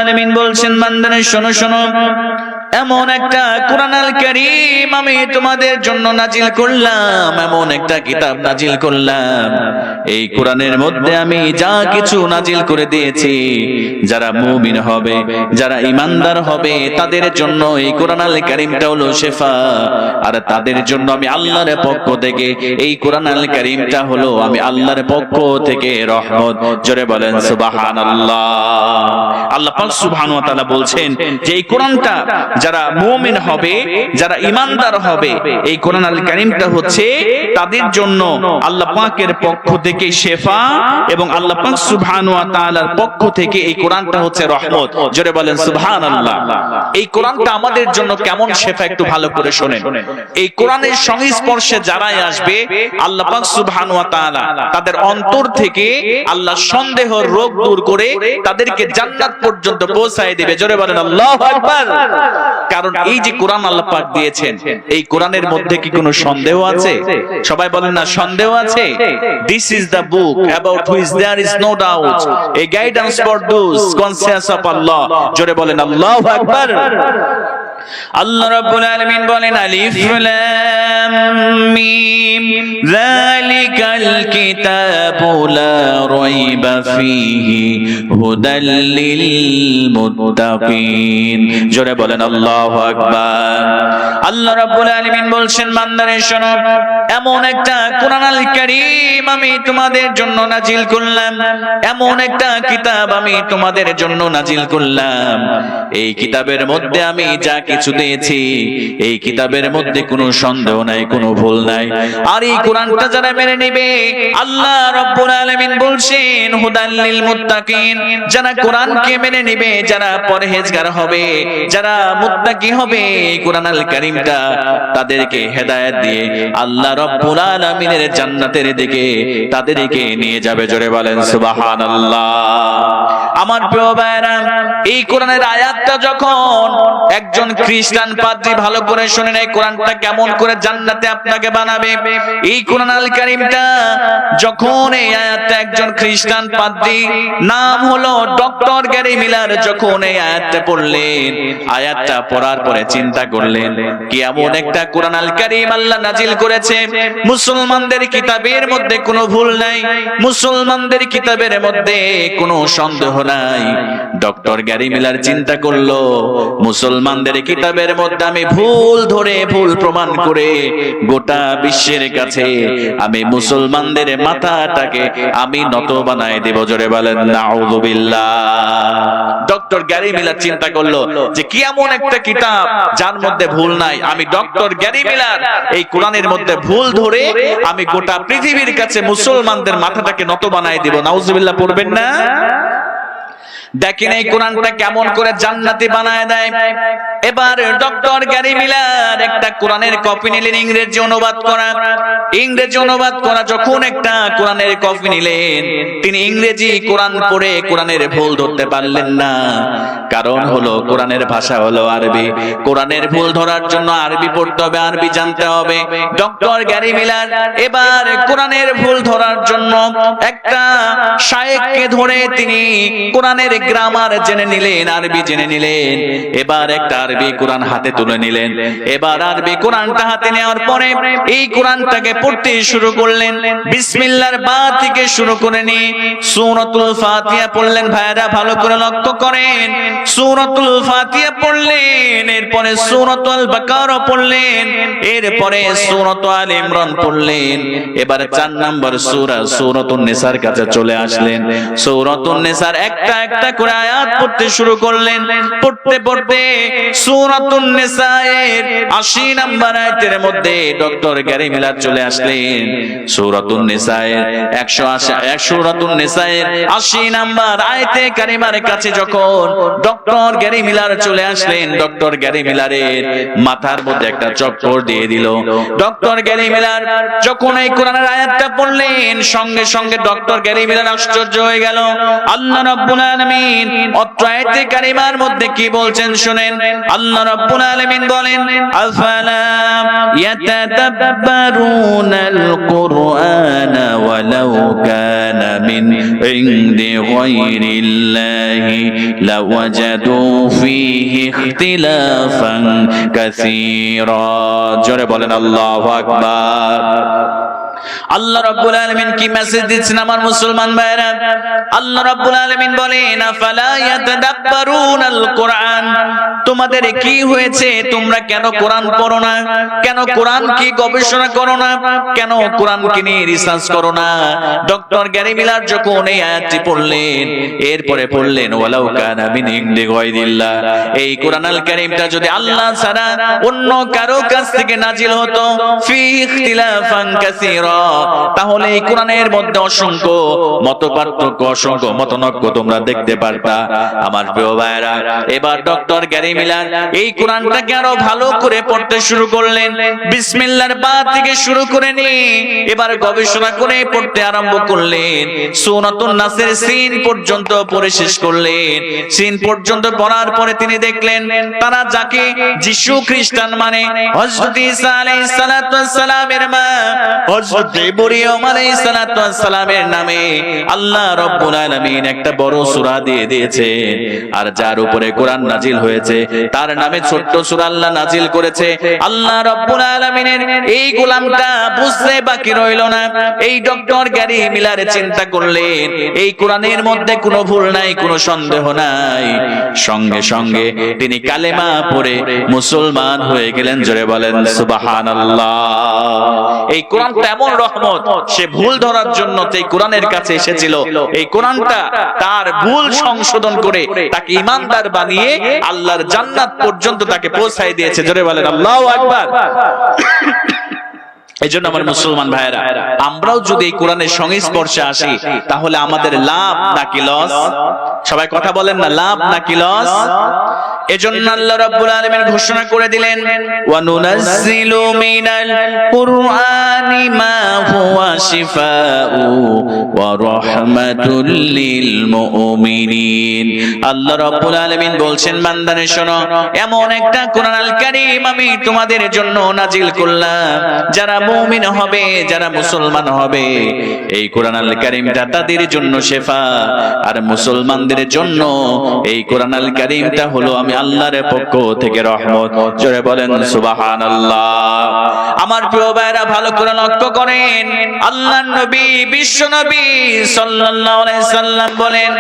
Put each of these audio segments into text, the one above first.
আলামিন বলছেন বান্দারে শোনো শোনো, এমন একটা কোরআনুল কারীম আমি তোমাদের জন্য নাজিল করলাম, এমন একটা কিতাব নাজিল করলাম, এই কোরআনের মধ্যে আমি যা কিছু নাজিল করে দিয়েছি, যারা মুমিন হবে, যারা ঈমানদার হবে, তাদের জন্য এই কোরআনুল কারীমটা হলো শিফা। আর তাদের জন্য আমি আল্লাহর পক্ষ থেকে এই কোরআনুল কারীমটা হলো আমি আল্লাহর পক্ষ থেকে রহমত। জোরে বলেন সুবহানাল্লাহ। আল্লাহ পাক সুবহানাহু ওয়া তাআলা বলছেন যে এই কোরআনটা যারা মুমিন হবে, যারা ঈমানদার হবে, এই কোরআনুল কারীমটা হচ্ছে তাদের জন্য আল্লাহ পাকের পক্ষ থেকে শিফা, এবং আল্লাহ পাক সুবহানাহু ওয়া তাআলার পক্ষ থেকে এই কোরআনটা হচ্ছে রহমত। জোরে বলেন সুবহানাল্লাহ। এই কোরআনটা আমাদের জন্য কেমন শিফা একটু ভালো করে শুনেন। এই কোরআনের সংস্পর্শে যারাই আসবে, আল্লাহ পাক সুবহানাহু ওয়া তাআলা তাদের অন্তর থেকে আল্লাহ সন্দেহের রোগ দূর করে তাদেরকে জান্নাত পর্যন্ত পৌঁছায় দিবে। জোরে বলেন আল্লাহু আকবার। কারণ এই যে কোরআন আল্লাহ পাক দিয়েছেন, এই কোরআনের মধ্যে কি কোনো সন্দেহ আছে? সবাই বলেন না সন্দেহ আছে? This is the book about which there is no doubt, a guidance for those conscious of Allah. জোরে বলেন আল্লাহু আকবার। আল্লাহ রাব্বুল আলামিন বলেন আলিফ লাম মিম যালিকাল কিতাবু লা রাইবা ফীহি হুদাল লিল মুত্তাকিন। জোরে বলেন আল্লাহু আকবার। আল্লাহ রাব্বুল আলামিন বলছেন বান্দারে শোনো, এমন একটা কোরআনুল কারীম আমি তোমাদের জন্য নাজিল করলাম, এমন একটা কিতাব আমি তোমাদের জন্য নাজিল করলাম, এই কিতাবের মধ্যে আমি যা কিছু দিয়েছি, এই কিতাবের মধ্যে কোনো সন্দেহ নাই, কোনো ভুল নাই। আর এই কোরআনটা যারা মেনে নেবে, আল্লাহ রাব্বুল আলামিন বলছেন হুদাল লিল মুত্তাকিন, যারা কোরআনকে মেনে নেবে, যারা পরহেজগার হবে, যারা মুত্তাকি হবে, এই কোরআনুল কারীমটা তাদেরকে হেদায়েত দিয়ে আল্লাহ রাব্বুল আলামিনের জান্নাতের দিকে তাদেরকে নিয়ে যাবে। জোরে বলেন সুবহানাল্লাহ। আমার প্রিয় ভাইরা, এই কোরআনের আয়াতটা যখন একজন খ্রিস্টান পাদ্রী, ভালো করে শুনেন, এই কোরআনটা কেমন করে জান্নাতে আপনাকে বানাবে। এই কোরআনুল কারীমটা যখন এই আয়াতটা একজন খ্রিস্টান পাদ্রী, নাম হলো ডক্টর গ্যারি মিলার, যখন এই আয়াতটা পড়লেন, আয়াতটা পড়ার পরে চিন্তা করলেন কি এমন একটা কোরআনুল কারীম আল্লাহ নাজিল করেছে, মুসলমানদের কিতাবের মধ্যে কোনো ভুল নাই, মুসলমানদের কিতাবের মধ্যে কোনো সন্দেহ নাই। ডক্টর গ্যারি মিলার চিন্তা করলো, মুসলমানদের কিতাবের মধ্যে আমি ভুল ধরে, ভুল প্রমাণ করে গোটা বিশ্বের কাছে আমি মুসলমানদের মাথাটাকে আমি নত বানায় দেব। জোরে বলেন নাউযুবিল্লাহ। ডক্টর গ্যারি মিলার চিন্তা করলো যে কি এমন একটা কিতাব যার মধ্যে ভুল নাই, আমি ডক্টর গ্যারি মিলার এই কোরআনের মধ্যে ভুল ধরে আমি গোটা পৃথিবীর কাছে মুসলমানদের মাথাটাকে নত বানায় দেব। নাউযুবিল্লাহ পড়বেন না? দেখেন এই কোরআনটা কেমন করে জান্নাতি বানায় দেয়। এবার ডক্টর গ্যারি মিলার একটা কোরআনের কপি নিলেন, ইংরেজি অনুবাদ করা। ইংরেজি অনুবাদ করা যখন একটা কোরআনের কপি নিলেন, তিনি ইংরেজি কোরআন পড়ে কোরআনের ভুল ধরতে পারলেন না। কারণ হলো কোরআনের ভাষা হলো আরবি, কোরআনের ভুল ধরার জন্য আরবি পড়তে হবে, আরবি জানতে হবে। ডক্টর গ্যারি মিলার এবার কোরআনের ভুল ধরার জন্য একটা শায়েখকে ধরে তিনি কোরআনের গ্রামার জেনে নিলেন, আরবি জেনে নিলেন। এবার একটা আরবি কোরআন হাতে তুলে নিলেন। এবার আরবি কোরআনটা হাতে নেওয়ার পরে এই কোরআনটাকে পড়তে শুরু করলেন। বিসমিল্লাহর বা থেকে শুরু করে নি সূরাতুল ফাতিহা পড়লেন। ভাইরা ভালো করে লক্ষ্য করেন, সূরাতুল ফাতিহা পড়লেন, এরপরে সূরাতুল বাকারা পড়লেন, এরপরে সূরাতুল আলে ইমরান পড়লেন। এবার 4 নম্বর সূরা সূরাতুন নিসার কাছে চলে আসলেন। সূরাতুন নিসার একটা একটা করে আয়াত পড়তে শুরু করলেন। পড়তে পড়তে সূরাতুন নিসায়ের 80 নম্বর আয়াতের মধ্যে ডক্টর গ্যারি মিলার চলে আসলেন। সূরাতুন নিসায়ের 180 সূরাতুন নিসায়ের 80 নম্বর আয়াতে কারিমার কাছে যখন ডক্টর গ্যারি মিলার চলে আসলেন, ডক্টর গ্যারি মিলারের মাথার মধ্যে একটা চক্কর দিয়ে দিল। ডক্টর গ্যারি মিলার যখন এই কোরআনের আয়াতটা পড়লেন, সঙ্গে সঙ্গে ডক্টর গ্যারি মিলার আশ্চর্য হয়ে গেল। আল্লাহ রাব্বুল আলামিন অত্র আয়াতে কারিমার মধ্যে কি বলছেন শুনেন। আল্লাহ রাব্বুল আলামিন বলেন আফালা ইয়াতাদাব্বারুনাল কুরআনা ওয়ালাউ কানা মিন ইনদি গায়রিল্লাহি লাওয়াজাদু ফীহি ইখতিলাফান কাসীরা। জোরে বলেন আল্লাহু আকবার। আল্লাহ রাব্বুল আলামিন কি মেসেজ দিচ্ছেন আমার মুসলমান ভাইরা? আল্লাহ রাব্বুল আলামিন বলেন আফালা ইয়াতাদাব্বারুনাল কুরআন, তোমাদের কি হয়েছে? তোমরা কেন কোরআন পড়ো না? কেন কোরআন কি গবেষণা করো না? কেন কোরআন কি নিয়ে রিসার্চ করো না? ডক্টর গ্যারি মিলার যখন এই আয়াতটি পড়লেন, এরপরে পড়লেন ওয়ালাউ কানা মিন ইনদি গায়রিল্লাহ, এই কোরআন আল কারীমটা যদি আল্লাহ ছাড়া অন্য কারো কাছ থেকে নাজিল হতো, ফি ইখতিলাফান কাসীরা, তাহলে এই কোরআনের মধ্যে অসংখ্য মতপার্থক্য, অসংখ্য মতনৈক্য তোমরা দেখতে পারতা। আমার প্রিয় ভাইরা, এবার ডক্টর গ্যারি মিলার এই কোরআনটাকে আরো ভালো করে পড়তে শুরু করলেন। বিসমিল্লাহর বা থেকে শুরু করে নি এবার গবেষণা করে পড়তে আরম্ভ করলেন। সূরাতুন নাসের সিন পর্যন্ত পড়ে শেষ করলেন। সিন পর্যন্ত পড়ার পরে তিনি দেখলেন তারা যাকে যিশু খ্রিস্টান মানে হযরত ঈসা আলাইহিস সালাতু ওয়াস সালামের মা হযরত মরিয়ম আলাইহিস সালাতু ওয়াস সালামের নামে আল্লাহ রাব্বুল আলামিন একটা বড় সূরা দিয়ে দিয়েছে। আর যার উপরে কোরআন নাজিল হয়েছে তার নামে ছোট্ট সূরা আল্লাহ নাজিল করেছে। আল্লাহ রাব্বুল আলামিনের এই গোলামটা বুঝতে বাকি রইল না। এই ডক্টর গ্যারি মিলার চিন্তা করলেন এই কোরআনের মধ্যে কোনো ভুল নাই, কোনো সন্দেহ নাই। সঙ্গে সঙ্গে তিনি কালেমা পড়ে মুসলমান হয়ে গেলেন। জোরে বলেন সুবহানাল্লাহ। এই কোরআনটা এমন রহমত, সে ভুল ধরার জন্য এই কোরআনের কাছে এসেছিল। এই কোরআনটা তার ভুল সংশোধন করে তাকে ঈমানদার বানিয়ে আল্লাহর জান্নাত পর্যন্ত তাকে পৌঁছায় দিয়েছে। জোরে বলেন আল্লাহু আকবার। এই জন্য আমার মুসলমান ভাইয়েরা, আমরাও যদি এই কোরআনের সংস্পর্শে আসি তাহলে আমাদের লাভ নাকি লস? সবাই কথা বলেন না, লাভ নাকি লস? এজন্য আল্লাহ রাব্বুল আলামিন ঘোষণা করে দিলেন ওয়া নুনাজ্জিলু মিনাল কুরআনি মা হুয়া শিফাউ ওয়া রাহমাতুল লিল মুমিনিন। আল্লাহ রাব্বুল আলামিন বলছেন বান্দারে শোনো, এমন একটা কোরআন আল কারীম আমি তোমাদের জন্য নাজিল করলাম, যারা মুমিন হবে, যারা মুসলমান হবে, এই কোরআন আল কারীমটা তাদের জন্য শিফা, আর মুসলমানদের জন্য এই কোরআন আল কারীমটা হলো আমি আল্লাহর পক্ষ থেকে রহমত। জোরে বলেন সুবহানাল্লাহ। আমার প্রিয় ভাইরা ভালো করে লক্ষ্য করেন, আল্লাহর নবী বিশ্ব নবী সাল্লাল্লাহু আলাইহি সাল্লাম বলেন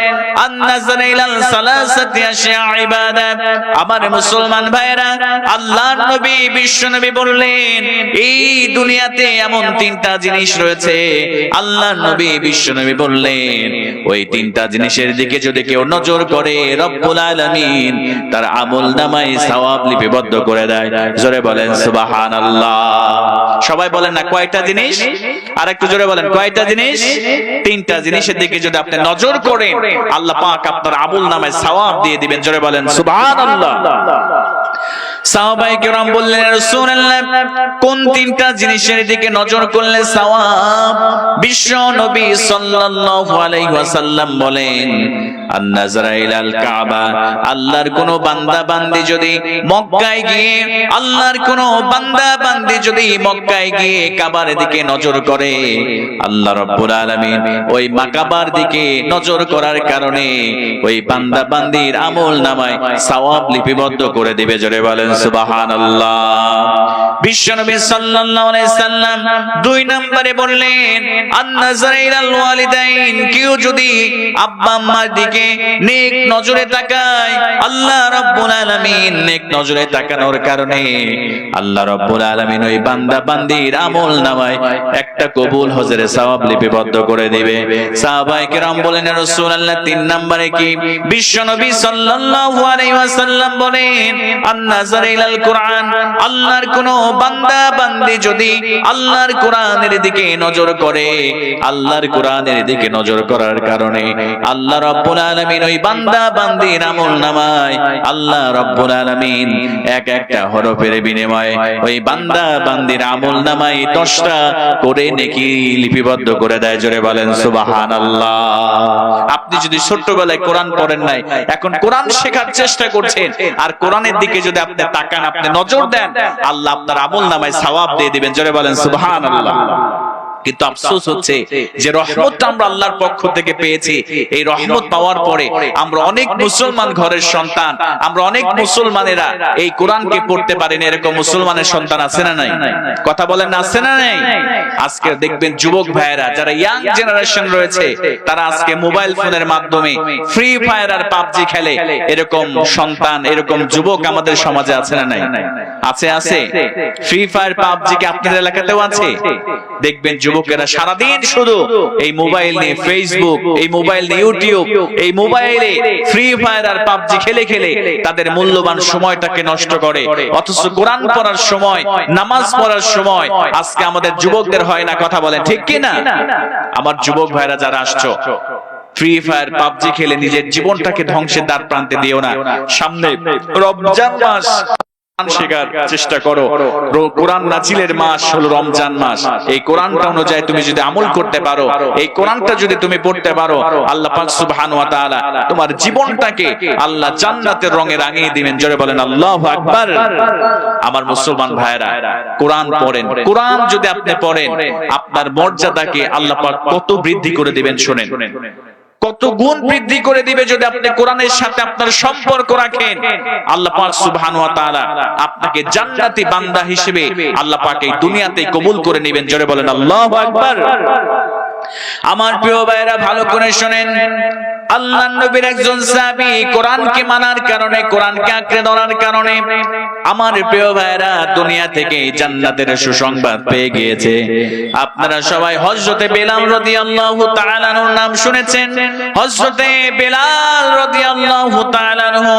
আন-নাযর ইলাল সালাসাতি আশিয়া ইবাদাত। আমার মুসলমান ভাইরা, আল্লাহর নবী বিশ্ব নবী বললেন এই দুনিয়াতে এমন তিনটা জিনিস রয়েছে। আল্লাহর নবী বিশ্ব নবী বললেন ওই তিনটা জিনিসের দিকে যদি কেউ নজর করে রব্বুল আলামিন তার আমল নামায় সওয়াব লিপিবদ্ধ করে দেয়। জোরে বলেন সুবহানাল্লাহ। সবাই বলেন না কয়টা জিনিস? আর একটু জোরে বলেন কয়টা জিনিস? তিনটা জিনিসের দিকে যদি আপনি নজর করেন আল্লাহ পাক আপনার আমল নামায় সওয়াব দিয়ে দিবেন। জোরে বলেন সুবহানাল্লাহ। সাহাবায়ে কেরাম বললেন ইয়া রাসূলুল্লাহ কোন তিনটা জিনিসের দিকে নজর করলে সওয়াব? বিশ্ব নবী সাল্লাল্লাহু আলাইহি ওয়াসাল্লাম বলেন আন-নাযরা ইলাল কাবা। আল্লাহর কোন বান্দা বান্দি যদি মক্কায় গিয়ে আল্লাহর কোন বান্দা বান্দি যদি মক্কায় গিয়ে কাবার দিকে নজর করে, আল্লাহ রাব্বুল আলামিন ওই মাকাবার দিকে নজর করার কারণে ওই বান্দা বান্দির আমল নামায় সওয়াব লিপিবদ্ধ করে দিবে। জোরে বলেন সুবহানাল্লাহ। বিশ্বনবী সাল্লাল্লাহু আলাইহি সাল্লাম দুই নম্বরে বললেন আন-নাযর ইলাল ওয়ালিদাইন। কেউ যদি আব্বা আম্মার দিকে নেক নজরে তাকায়, আল্লাহ রাব্বুল আলামিন নেক নজরে তাকানোর কারণে আল্লাহ রাব্বুল আলামিন ওই বান্দা বান্দির আমল নামায় একটা কবুল হজের সওয়াব লিপিবদ্ধ করে দিবে। সাহাবায়ে কেরাম বলেন ইয়া রাসূলুল্লাহ তিন নম্বরে কি? বিশ্বনবী সাল্লাল্লাহু আলাইহি ওয়াসাল্লাম বলেন আন-নাযর নাযারা ইলাল কুরআন, আল্লাহর কোন বান্দা বান্দি যদি আল্লাহর কোরআনের দিকে নজর করে, আল্লাহর কোরআনের দিকে নজর করার কারণে আল্লাহ রাব্বুল আলামিন ওই বান্দা বান্দির আমলনামায় আল্লাহ রাব্বুল আলামিন এক একটা হরফের বিনিময়ে ওই বান্দা বান্দির আমলনামায় 10টা করে নেকি লিপিবদ্ধ করে দেয়। জোরে বলেন সুবহানাল্লাহ। আপনি যদি ছোট্টবেলায় কোরআন পড়েন নাই, এখন কোরআন শেখার চেষ্টা করছেন, আর কোরআনের দিকে যদি আপনি তাকান, আপনি নজর দেন, আল্লাহ আপনার আমলনামায় সওয়াব দিয়ে দিবেন। জোরে বলেন সুবহানাল্লাহ। কিন্তু আফসোস হচ্ছে যে রহমতটা আমরা আল্লাহর পক্ষ থেকে পেয়েছি, এই রহমত পাওয়ার পরে আমরা অনেক মুসলমান ঘরের সন্তান, আমরা অনেক মুসলমানেরা এই কোরআনকে পড়তে পারেন, এরকম মুসলমানের সন্তান আছে না নাই? কথা বলেন আছে না নাই? আজকে দেখবেন যুবক ভাইয়েরা যারা ইয়াং জেনারেশন রয়েছে, তারা আজকে মোবাইল ফোনের মাধ্যমে ফ্রি ফায়ার আর পাবজি খেলে, এরকম সন্তান, এরকম যুবক আমাদের সমাজে আছে না নাই? আছে, আছে। ফ্রি ফায়ার পাবজি কি আপনাদের এলাকাতেও আছে? দেখবেন যুবকেরা সারাদিন শুধু এই মোবাইল নিয়ে ফেসবুক, এই মোবাইল নিয়ে ইউটিউব, এই মোবাইলে ফ্রি ফায়ার আর পাবজি খেলে খেলে তাদের মূল্যবান সময়টাকে নষ্ট করে। অথচ কোরআন পড়ার সময়, নামাজ পড়ার সময় আজকে আমাদের যুবকদের হয় না। কথা বলেন ঠিক কি না? আমার যুবক ভাইরা যারা আসছো, ফ্রি ফায়ার পাবজি খেলে নিজের জীবনটাকে ধ্বংসের দ্বার প্রান্তে দিও না। সামনে রমজান মাস, শেখার চেষ্টা করো। কোরআন নাজিলের মাস হলো রমজান মাস। এই কোরআনটা অনুযায়ী তুমি যদি আমল করতে পারো, এই কোরআনটা যদি তুমি পড়তে পারো, আল্লাহ পাক সুবহানাহু ওয়া তাআলা তোমার জীবনটাকে আল্লাহ জান্নাতের রঙে রাঙিয়ে দিবেন। জোরে বলেন আল্লাহু আকবার। আমার মুসলমান ভাইরা, কোরআন পড়েন। কোরআন যদি আপনি পড়েন, আপনার মর্যাদাকে আল্লাহ পাক কত বৃদ্ধি করে দিবেন শুনেন, কত গুণ বৃদ্ধি করে দিবে যদি আপনি কোরআনের সাথে আপনার সম্পর্ক রাখেন। আল্লাহ পাক সুবহানাহু ওয়া তাআলা আপনাকে জান্নাতি বান্দা হিসেবে আল্লাহ পাক এই দুনিয়াতে কবুল করে নেবেন। জোরে বলেন আল্লাহু আকবার। আমার প্রিয় ভাইরা ভালো করে শুনেন, আল্লাহর নবীর একজন সাহাবী কোরআনকে মানার কারণে, কোরআনকে আঁকড়ে ধরার কারণে আমার প্রিয় ভাইরা দুনিয়া থেকে জান্নাতের সুসংবাদ পেয়ে গিয়েছে। আপনারা সবাই হযরতে বেলাল রাদিয়াল্লাহু তাআলা আনহুর নাম শুনেছেন। হযরতে বেলাল রাদিয়াল্লাহু তাআলা আনহু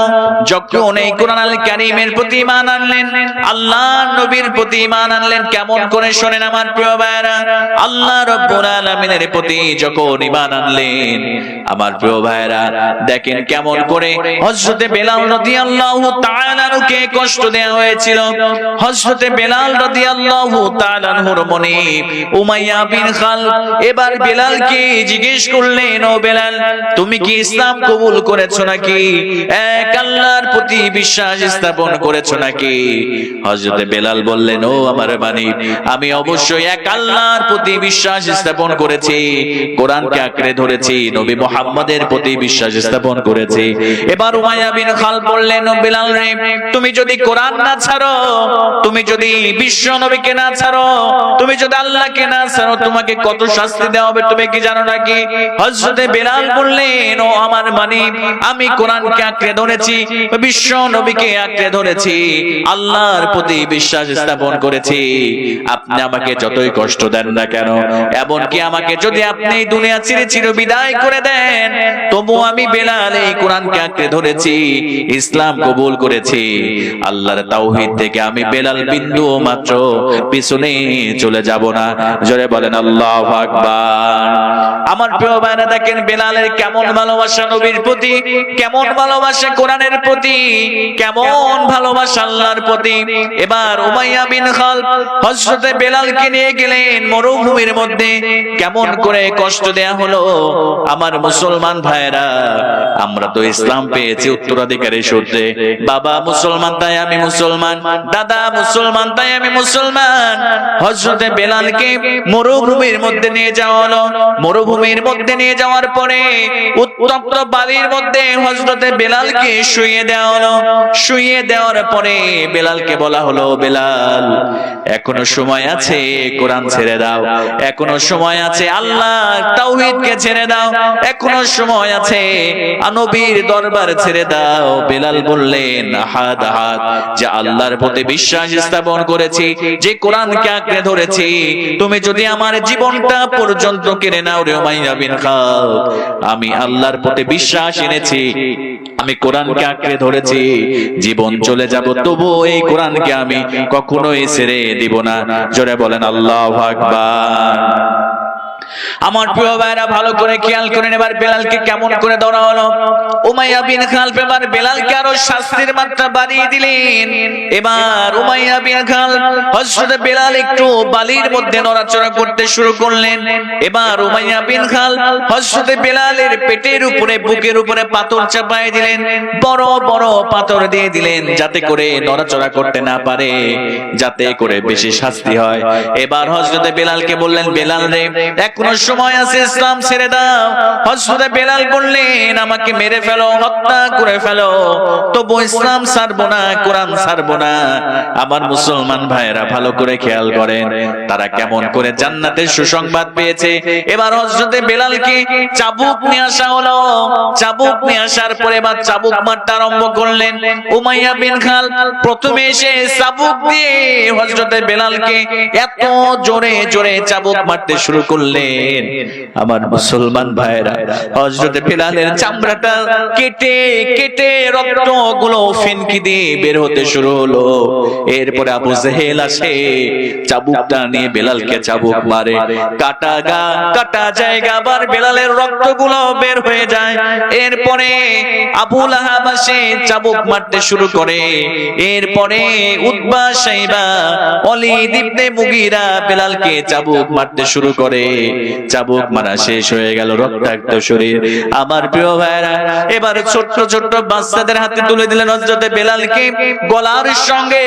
যখন এই কোরআনুল কারীমের প্রতি ঈমান আনলেন, আল্লাহর নবীর প্রতি ঈমান আনলেন, কেমন করে শুনেন আমার প্রিয় ভাইরা। আল্লাহ রাব্বুল আলামিনের প্রতি যখন ঈমান আনলেন, আমার প্রিয় ভাইরা দেখেন কেমন করে হযরতে বেলাল রাদিয়াল্লাহু তাআলা আনহুকে কষ্ট দেওয়া হয়েছিল। হযরতে বেলাল রাদিয়াল্লাহু তাআলা আনহুর মনে উমাইয়া বিন খালদ এবার বেলালকে জিজ্ঞেস করলেন, ও বেলাল, তুমি কি ইসলাম কবুল করেছো নাকি? এক আল্লাহর প্রতি বিশ্বাস স্থাপন করেছো নাকি? হযরতে বেলাল বললেন, ও আমার মানিক, আমি অবশ্যই এক আল্লাহর প্রতি বিশ্বাস স্থাপন করেছি, কোরআনকে আঁকড়ে ধরেছি, নবী মুহাম্মদের প্রতি বিশ্বাস স্থাপন করেছি। এবার উমাইয়া বিন খালদ বললেন, ও বেলাল রে, তুমি যদি কোরআন না ছাড়ো, তুমি যদি বিশ্ব নবীকে না ছাড়ো, তুমি যদি আল্লাহকে না ছাড়ো, তোমাকে কত শাস্তি দেওয়া হবে তুমি কি জানো নাকি? হযরতে বেলাল বললেন, ও আমার মানিক, আমি কোরআনকে আঁকড়ে ধরেছি, বিশ্ব নবীকে আঁকড়ে ধরেছি, আল্লাহর প্রতি বিশ্বাস স্থাপন করেছি। আপনি আমাকে যতই কষ্ট দেন না কেন, এমনকি আমাকে যদি আপনি দুনিয়া ছেড়ে চির বিদায় করে দেন, তবু আমি বেলাল এই কোরআনকে আঁকড়ে ধরেছি, ইসলাম কবুল করেছি। আল্লাহর তাওহীদ থেকে আমি বেলাল বিন্দু মাত্র পিছনে চলে যাব না। জোরে বলেন আল্লাহু আকবার। আমার প্রিয় ভাইরা দেখেন বেলালের কেমন ভালোবাসা নবীর প্রতি, কেমন ভালোবাসা কোরআনের প্রতি, কেমন ভালোবাসা আল্লাহর প্রতি। এবার উমাইয়া বিন খালদ হযরতে বেলালকে নিয়ে গেলেন মরুভূমির মধ্যে। কেমন করে কষ্ট দেয়া হলো আমার মুসলমান ভাইরা। আমরা তো ইসলাম পেয়েছি উত্তরাধিকারী সূত্রে, বাবা মুসলমান তাই আমি মুসলমান, দাদা মুসলমান তাই আমি মুসলমান। হযরতে বেলালকে মরুভূমির মধ্যে নিয়ে যাওয়া হলো। মরুভূমির মধ্যে নিয়ে যাওয়ার পরে উত্তপ্ত বালির মধ্যে হযরতে বেলালকে শুইয়ে দেওয়া হলো। শুইয়ে দেওয়ার পরে বেলালকে বলা হলো, বেলাল এখনো সময় আছে, কোরআন ছেড়ে দাও, এখনো সময় আছে, আল্লাহর তাওহীদকে ছেড়ে দাও, এখনো সময় আছে, নবীর দরবার ছেড়ে দাও। বেলাল বললেন, আহাদ আহাদ, যে আল্লাহর প্রতি বিশ্বাস স্থাপন করেছি, যে কোরআনকে আঁকড়ে ধরেছি, তুমি যদি আমার জীবনটা পর্যন্ত কেড়ে নাও রে উমাইয়া বিন খালদ, আমি আল্লাহর প্রতি বিশ্বাস এনেছি, আমি কোরআনকে আঁকড়ে আঁকড়ে ধরেছি, জীবন চলে যাব তবু এই কোরআনকে আমি কখনোই ছেড়ে দিব না। জোরে বলেন আল্লাহু আকবার। আমার প্রিয় ভাইরা ভালো করে খেয়াল করেন, এবার বেলালকে কেমন করে ধরা হলো। উমাইয়া বিন খালফ এবার বেলালকে আরো শাস্তির মাত্রা বাড়িয়ে দিলেন। এবার উমাইয়া বিন খালফ হযরত বেলাল একটু বালির মধ্যে নড়াচড়া করতে শুরু করলেন। এবার উমাইয়া বিন খালফ হযরত বেলালের পেটের উপরে, বুকের উপরে পাথর চাপায় দিলেন, বড় বড় পাথর দিয়ে দিলেন, যাতে করে নড়াচড়া করতে না পারে, যাতে করে বেশি শাস্তি হয়। এবার হযরত বেলালকে বললেন, বেলাল রে, এখনো সময় আছে, ইসলাম ছেড়ে দাও। হযরত বেলাল বললেন, আমাকে মেরে ফেলো, হত্যা করে ফেলো, তবু ইসলাম ছাড়বো না, কোরআন ছাড়বো না। আমার মুসলমান ভাইরা ভালো করে খেয়াল করেন, তারা কেমন করে জান্নাতের সুসংবাদ পেয়েছে। এবার হযরত বেলালকে চাবুক নিয়ে আসা হলো। চাবুক নিয়ে আসার পরে এবার চাবুক মারতে আরম্ভ করলেন। উমাইয়া বিন খালফ প্রথমে এসে চাবুক দিয়ে হযরত বেলালকে এত জোরে জোরে চাবুক মারতে শুরু করলেন। আমার মুসলমান ভাইরা, হযরত বেলালের চামড়াটা কেটে কেটে রক্তগুলো ফিনকি দিয়ে বের হতে শুরু হলো। এরপরে আবু জেহেল আসে, চাবুকটা নিয়ে বেলালকে চাবুক মারে, কাটা গা কাটা জায়গা আবার বেলালের রক্তগুলো বের হয়ে যায়। এরপরে আবু লাহাব আসে, চাবুক মারতে শুরু করে। এরপরে উতবা, শাইবা, ওয়ালিদ ইবনে মুগীরা বেলালকে চাবুক মারতে শুরু করে। চাবুক মারা শেষ হয়ে গেল, রক্তাক্ত শরীর। আমার প্রিয় ভাইরা, এবার ছোট্ট ছোট্ট বাচ্চাদের হাতে তুলে দিলেন হযরত বেলালকে, গলার সঙ্গে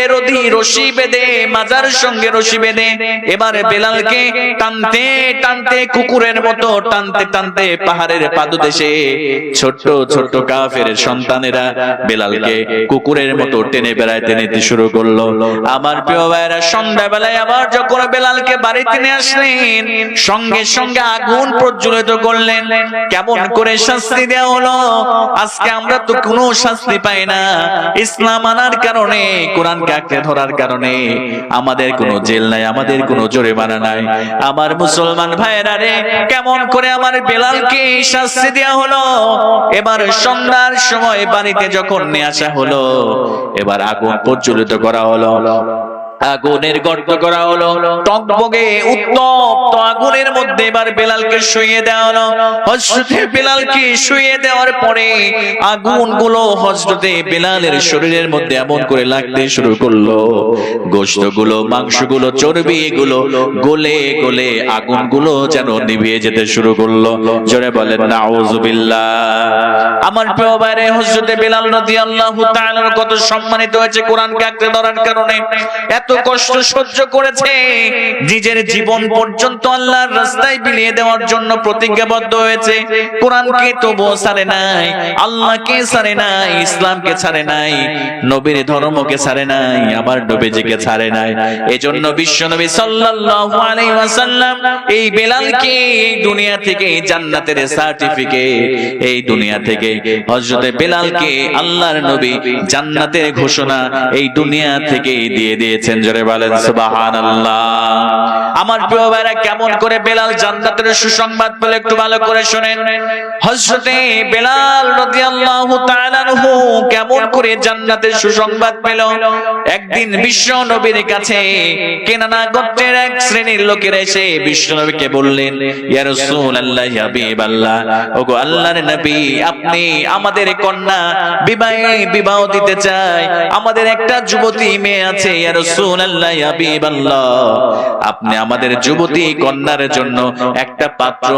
রশি বেঁধে, মাজার সঙ্গে রশি বেঁধে এবার বেলালকে টানতে টানতে, কুকুরের মতো টানতে টানতে পাহাড়ের পাদদেশে ছোট্ট ছোট্ট কাফের সন্তানেরা বেলালকে কুকুরের মতো টেনে বেড়াইতে নিতে শুরু করলো। আমার প্রিয় ভাইরা, সন্ধ্যাবেলায় আবার যখন বেলালকে বাড়িতে নিয়ে আসলেন, সঙ্গে সঙ্গে আগুন প্রজ্বলিত করলেন। কেমন করে শাস্তি দেওয়া হলো। আজকে আমরা তো কোনো শাস্তি পাই না, ইসলাম আনার কারণে, কোরআনকে আঁকড়ে ধরার কারণে আমাদের কোনো জেল নাই, আমাদের কোনো জরিমানা নাই। আমার মুসলমান ভাইরা রে, কেমন করে আমার বেলালকে শাস্তি দেওয়া হলো। এবার সন্ধ্যার সময় বাড়িতে যখন নিয়ে আসা হলো, এবার আগুন প্রজ্বলিত করা হলো, আগুনের গর্ত করা হলো, টকবগে উত্তপ্ত আগুনের মধ্যে এবার বেলালকে শুইয়ে দেওয়া হলো। হযরতে বেলালকে শুইয়ে দেওয়ার পরে আগুনগুলো হযরতে বেলালের শরীরের মধ্যে এমন করে লাগতে শুরু করলো, গোশতগুলো, মাংসগুলো, চর্বিগুলো গলে গলে আগুনগুলো যেন নিভিয়ে যেতে শুরু করলো। জোরে বলেন নাউযুবিল্লাহ। আমার প্রিয় ভাইরে, হযরতে বেলাল রাদিয়াল্লাহু তাআলা কত সম্মানিত হয়েছে কোরআনকে আঁকড়ে ধরার কারণে। এত কষ্ট সহ্য করেছে, নিজের জীবন পর্যন্ত আল্লাহর রাস্তায় বিলিয়ে দেওয়ার জন্য প্রতিজ্ঞাবদ্ধ হয়েছে। কোরআনকে তবুও ছাড়ে নাই, আল্লাহকে ছাড়ে নাই, ইসলামকে ছাড়ে নাই, নবীর ধর্মকে ছাড়ে নাই, আমার নবীজিকে ছাড়ে নাই। এজন্য বিশ্বনবী সাল্লাল্লাহু আলাইহি ওয়াসাল্লাম এই বেলালকে এই দুনিয়া থেকে জান্নাতের সার্টিফিকেট, এই দুনিয়া থেকে হযরত বেলালকে আল্লাহর নবী জান্নাতের ঘোষণা এই দুনিয়া থেকে দিয়ে দিয়েছেন। জোরে বলেন সুবহানাল্লাহ। আমার প্রিয় ভাইরা, কেমন করে বেলাল জান্নাতের সুসংবাদ পেল একটু ভালো করে শুনেন। হযরতে বেলাল রাদিয়াল্লাহু তাআলা আনহু কেমন করে জান্নাতের সুসংবাদ পেল। একদিন বিশ্ব নবীর কাছে কেনানা গোত্রের এক শ্রেণীর লোকেরা এসে বিশ্ব নবীকে বললেন, ইয়া রাসূলুল্লাহ, ইয়া হাবিবাল্লাহ, ওগো আল্লাহর নবী, আপনি আমাদের কন্যা বিবাহ দিতে চাই, আমাদের একটা যুবতী মেয়ে আছে, ইয়া রাসূলুল্লাহ, ইয়া হাবিবাল্লাহ, আপনি আমাদের যুবতী কন্যার জন্য একটা পাত্র